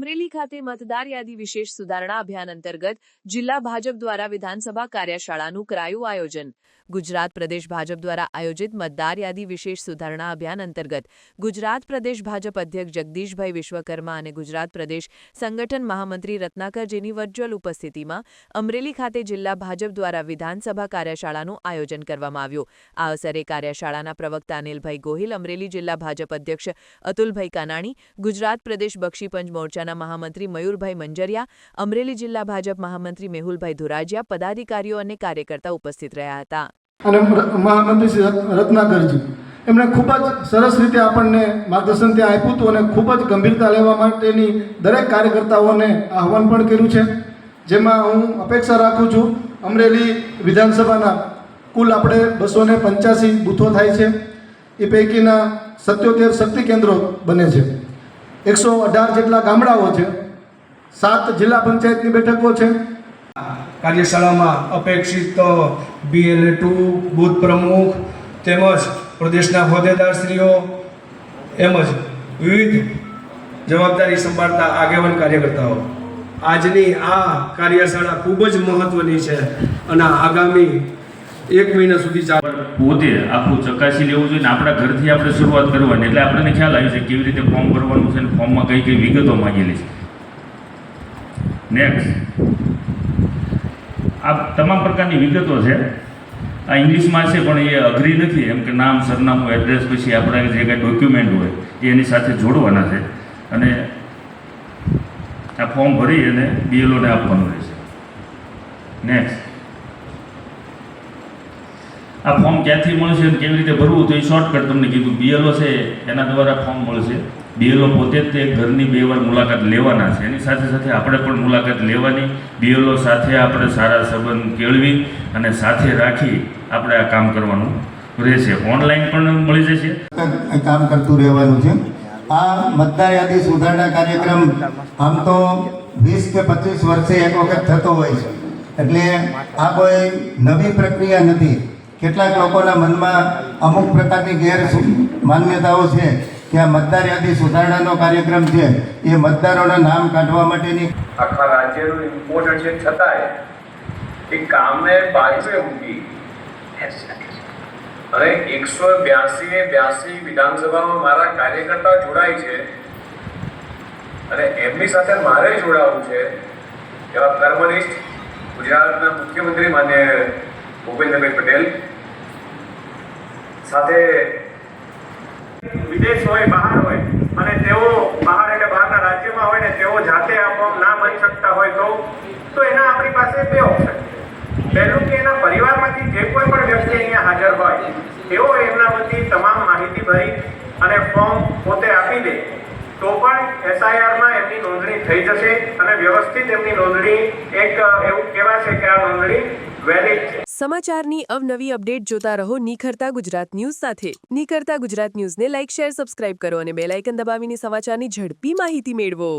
અમરેલી ખાતે મતદાર યાદી વિશેષ સુધારણા અભિયાન અંતર્ગત જિલ્લા ભાજપ દ્વારા વિધાનસભા કાર્યશાળાનું કરાયું આયોજન। ગુજરાત પ્રદેશ ભાજપ દ્વારા આયોજિત મતદાર યાદી વિશેષ સુધારણા અભિયાન અંતર્ગત ગુજરાત પ્રદેશ ભાજપ અધ્યક્ષ જગદીશભાઈ વિશ્વકર્મા અને ગુજરાત પ્રદેશ સંગઠન મહામંત્રી રત્નાકરજીની વર્ચ્યુઅલ ઉપસ્થિતિમાં અમરેલી ખાતે જિલ્લા ભાજપ દ્વારા વિધાનસભા કાર્યશાળાનું આયોજન કરવામાં આવ્યું। આ અવસરે કાર્યશાળાના પ્રવક્તા અનિલભાઈ ગોહિલ, અમરેલી જિલ્લા ભાજપ અધ્યક્ષ અતુલભાઈ કાનાણી, ગુજરાત પ્રદેશ બક્ષીપંચ મોરચાના મહામંત્રી મયુરભાઈ મંજરિયા, અમરેલી જિલ્લા ભાજપ મહામંત્રી મેહુલભાઈ ધુરાજીયા, પદાધિકારીઓ અને કાર્યકર્તા ઉપસ્થિત રહ્યા હતા। અને મહામંત્રી શ્રી રત્નાકરજી એમણે ખૂબ જ સરસ રીતે આપણને માર્ગદર્શન ત્યાં આપ્યું હતું અને ખૂબ જ ગંભીરતા લેવા માટેની દરેક કાર્યકર્તાઓને આહવાન પણ કર્યું છે, જેમાં હું અપેક્ષા રાખું છું અમરેલી વિધાનસભાના કુલ આપણે 285 બૂથો થાય છે, એ પૈકીના 77 શક્તિ કેન્દ્રો બને છે, 118 જેટલા ગામડાઓ છે, 7 જિલ્લા પંચાયતની બેઠકો છે। કાર્યશાળામાં અપેક્ષિત BLA2 બૂથ પ્રમુખ તેમજ પ્રદેશના હોદ્દેદારશ્રીઓ તેમજ વિવિધ જવાબદારી સંભાળતા આગેવાન કાર્યકર્તાઓ, આજની આ કાર્યશાળા ખૂબ જ મહત્વની છે અને આગામી 1 મહિના સુધી ચાલે। પોતે આખું ચકાસી લેવું જોઈએ ને આપણા ઘરથી આપણે શરૂઆત કરવાની, એટલે આપણને ખ્યાલ આવી છે કેવી રીતે ફોર્મ ભરવાનું છે ને ફોર્મમાં કઈ કઈ વિગતો માંગેલી છે। નેક્સ્ટ, આ તમામ પ્રકારની વિગતો છે, આ ઇંગ્લિશમાં છે પણ એ અઘરી નથી, એમ કે નામ, સરનામું, એડ્રેસ, પછી આપણા જે કાંઈ ડોક્યુમેન્ટ હોય એ એની સાથે જોડવાના છે અને આ ફોર્મ ભરી અને BLOને આપવાનું રહેશે। નેક્સ્ટ, આ ફોર્મ ક્યાંથી મળશે અને કેવી રીતે ભરવું તો એ શોર્ટકટ તમને કીધું, BLO છે એના દ્વારા ફોર્મ મળશે। BLO પોતે જ તે ઘરની 2 વાર મુલાકાત લેવાના છે, એની સાથે સાથે આપણે પણ મુલાકાત લેવાની, BLO સાથે આપણે સારા સંબંધ કેળવી અને સાથે રાખી આપણે આ કામ કરવાનું રહેશે। ઓનલાઈન પણ મળી જશે, કામ કરતું રહેવાનું છે। આ મતદાર યાદી સુધારણા કાર્યક્રમ આમ તો 20 કે 25 વર્ષે એક વખત થતો હોય છે, એટલે આ કોઈ નવી પ્રક્રિયા નથી। કેટલાક લોકોના મનમાં અમુક પ્રકારની માન્યતાઓ છે કે આ મતદાર યાદી સુધારણાનો કાર્યક્રમ છે એ મતદારોના નામ કાઢવા માટેની આખા રાજ્યનું ઇમ્પોર્ટન્ટ છે, છતાંય એ કામને બાજુએ મૂકી અને 182 વિધાનસભામાં મારા કાર્યકર્તા જોડાય છે અને એમની સાથે મારે જોડાવું છે એવા કર્મનિષ્ઠ ગુજરાતના મુખ્યમંત્રી માન્ય ભૂપેન્દ્રભાઈ પટેલ સાથે વિદેશ હોય, બહાર હોય અને તેઓ બહાર એટલે બહારના રાજ્યમાં હોય ને તેઓ જાતે આ ફોર્મ ના ભરી શકતા હોય તો એના આપણી પાસે 2 ઓપ્શન છે। પહેલું કે એના પરિવારમાંથી જે કોઈ પણ વ્યક્તિ અહીંયા હાજર હોય તેઓ એમના વતી તમામ માહિતી ભરી અને ફોર્મ પોતે આપી દે તો પણ SIRમાં એમની નોંધણી થઈ જશે અને વ્યવસ્થિત એમની નોંધણી એક એવું કહેવાય છે કે આ નોંધણી વેલિડ છે। સમાચારની અવનવી અપડેટ જોતા રહો નિખરતા ગુજરાત ન્યૂઝ સાથે। નિખરતા ગુજરાત ન્યૂઝને લાઇક, શેર, સબસ્ક્રાઇબ કરો અને બેલ આઇકન દબાવીને સમાચારની ઝડપી માહિતી મેળવો।